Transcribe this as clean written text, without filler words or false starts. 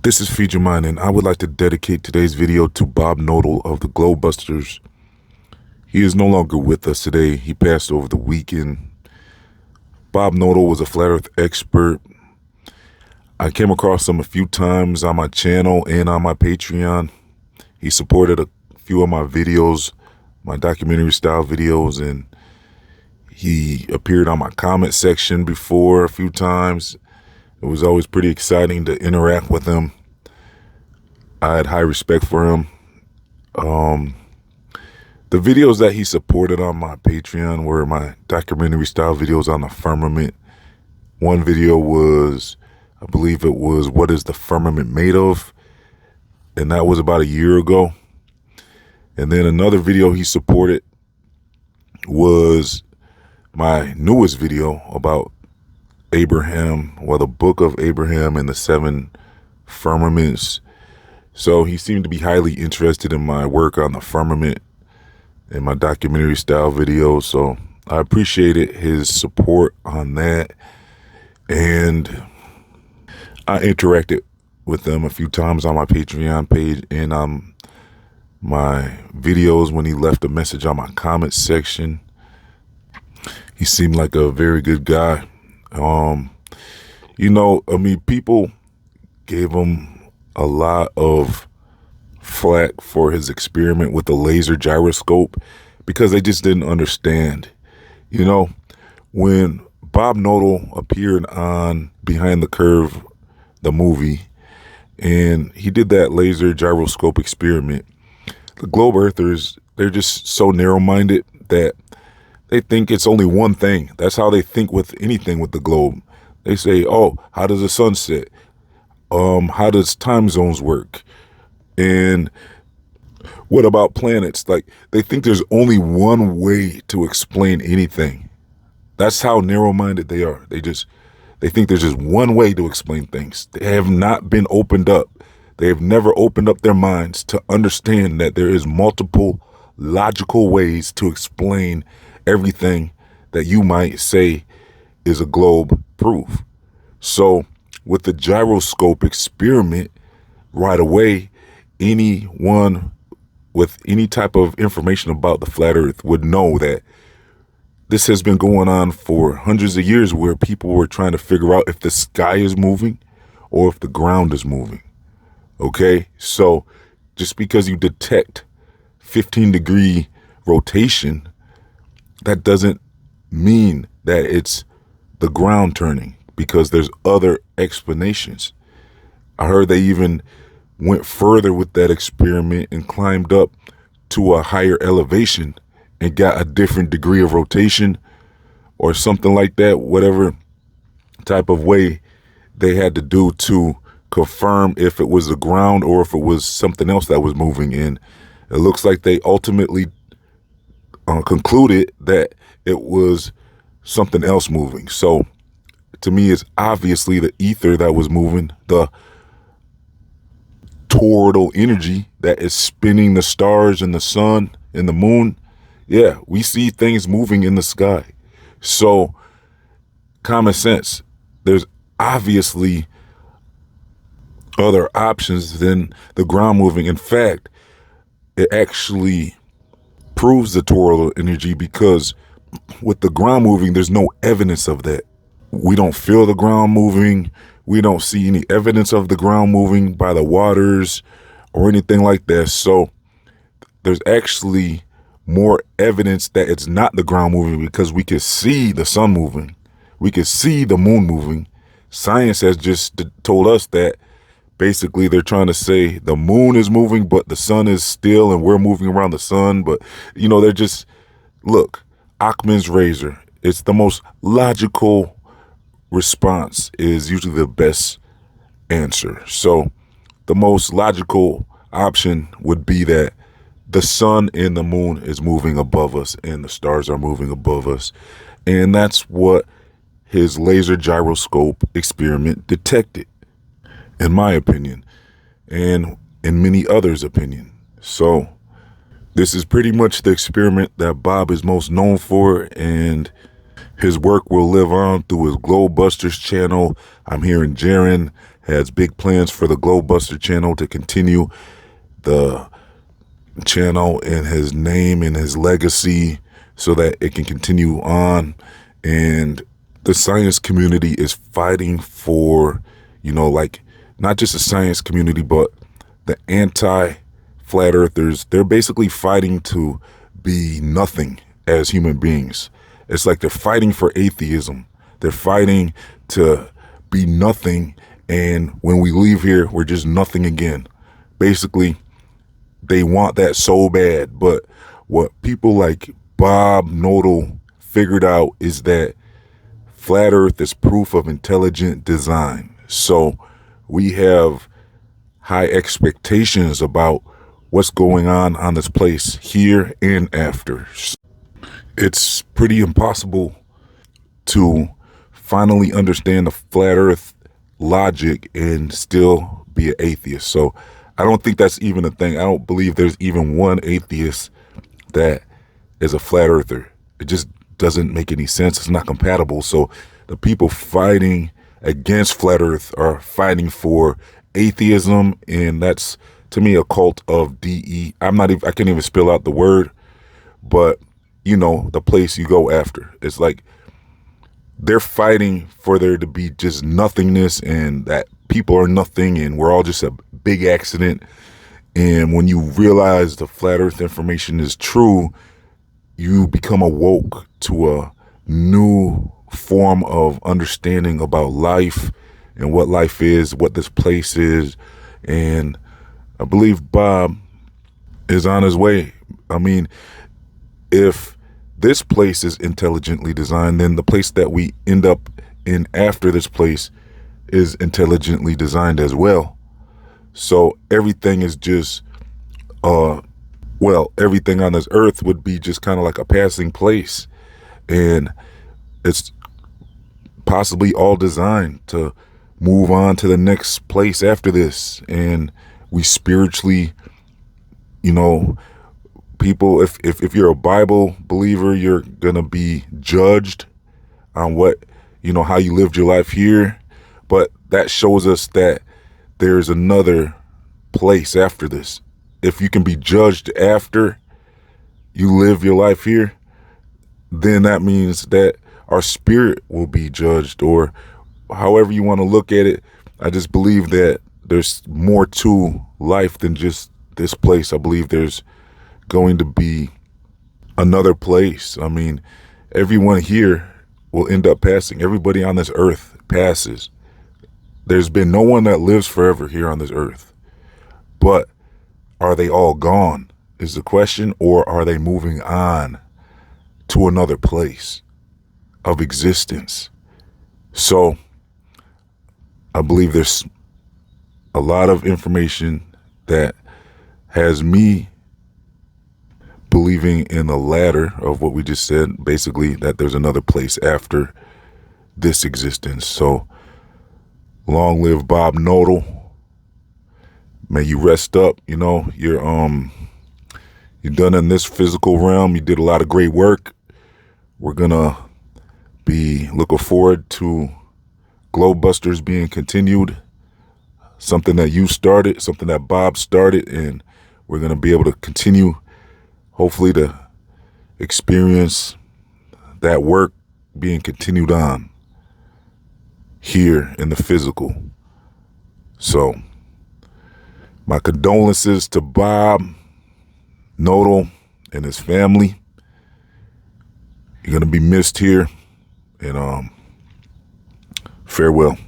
This is Feature Mine, and I would like to dedicate today's video to Bob Nodal of the Globebusters. He is no longer with us today. He passed over the weekend. Bob Nodal was a flat earth expert. I came across him a few times on my channel and on my Patreon. He supported a few of my videos, my documentary style videos, and he appeared on my comment section before a few times. It was always pretty exciting to interact with him. I had high respect for him. The videos that he supported on my Patreon were my documentary style videos on the firmament. One video was, I believe it was, "What is the firmament made of?" And that was about a year ago. And then another video he supported was my newest video about Abraham, well, the book of Abraham and the 7 firmaments. So he seemed to be highly interested in my work on the firmament and my documentary style videos. So I appreciated his support on that. And I interacted with him a few times on my Patreon page and on my videos when he left a message on my comment section. He seemed like a very good guy. People gave him a lot of flack for his experiment with the laser gyroscope because they just didn't understand. When Bob Nodal appeared on Behind the Curve, the movie, and he did that laser gyroscope experiment, the globe earthers, they're just so narrow-minded that they think it's only one thing. That's how they think with anything with the globe. They say, oh, how does the sun set? How does time zones work? And what about planets? Like, they think there's only one way to explain anything. That's how narrow-minded they are. They think there's just one way to explain things. They have not been opened up. They have never opened up their minds to understand that there is multiple logical ways to explain everything that you might say is a globe proof. So with the gyroscope experiment, right away, anyone with any type of information about the flat earth would know that this has been going on for hundreds of years, where people were trying to figure out if the sky is moving or if the ground is moving. Okay, so just because you detect 15-degree rotation, that doesn't mean that it's the ground turning, because there's other explanations. I heard they even went further with that experiment and climbed up to a higher elevation and got a different degree of rotation or something like that, whatever type of way they had to do to confirm if it was the ground or if it was something else that was moving in. It looks like they ultimately concluded that it was something else moving. So to me, it's obviously the ether that was moving, the toroidal energy that is spinning the stars and the sun and the moon. Yeah, we see things moving in the sky. So common sense, there's obviously other options than the ground moving. In fact, it actually proves the toroidal energy, because with the ground moving, there's no evidence of that. We don't feel the ground moving. We don't see any evidence of the ground moving by the waters or anything like that. So there's actually more evidence that it's not the ground moving, because we can see the sun moving. We can see the moon moving. Science has just told us that basically they're trying to say the moon is moving, but the sun is still, and we're moving around the sun. But, they're just, look, Occam's razor. It's the most logical response is usually the best answer. So the most logical option would be that the sun and the moon is moving above us and the stars are moving above us. And that's what his laser gyroscope experiment detected, in my opinion, and in many others' opinion. So this is pretty much the experiment that Bob is most known for, and his work will live on through his Globebusters channel. I'm here in Jaren, has big plans for the Globebuster channel to continue the channel and his name and his legacy so that it can continue on. And the science community is fighting for, like not just the science community, but the anti-flat earthers. They're basically fighting to be nothing as human beings. It's like they're fighting for atheism. They're fighting to be nothing. And when we leave here, we're just nothing again. Basically, they want that so bad. But what people like Bob Nodal figured out is that flat earth is proof of intelligent design. So we have high expectations about what's going on this place here and after. It's pretty impossible to finally understand the flat earth logic and still be an atheist. So I don't think that's even a thing. I don't believe there's even one atheist that is a flat earther. It just doesn't make any sense. It's not compatible. So the people fighting against flat earth are fighting for atheism, and that's to me a cult of DE. I can't even spell out the word, but the place you go after. It's like they're fighting for there to be just nothingness and that people are nothing and we're all just a big accident. And when you realize the flat earth information is true, you become awoke to a new form of understanding about life and what life is, what this place is. And I believe Bob is on his way. I mean, if this place is intelligently designed, then the place that we end up in after this place is intelligently designed as well. So everything is just, everything on this earth would be just kind of like a passing place. And it's possibly all designed to move on to the next place after this. And we spiritually, people, if you're a Bible believer, you're going to be judged on how you lived your life here. But that shows us that there's another place after this. If you can be judged after you live your life here, then that means that our spirit will be judged, or however you want to look at it. I just believe that there's more to life than just this place. I believe there's going to be another place. I mean, everyone here will end up passing. Everybody on this earth passes. There's been no one that lives forever here on this earth. But are they all gone is the question, or are they moving on to another place of existence? So I believe there's a lot of information that has me believing in the latter of what we just said, basically that there's another place after this existence. So long live Bob Nodal. May you rest up. You're done in this physical realm. You did a lot of great work. We're gonna be looking forward to Globebusters being continued. Something that you started, something that Bob started, and we're gonna be able to continue, hopefully, to experience that work being continued on here in the physical. So my condolences to Bob Nodal and his family. You're going to be missed here, and farewell.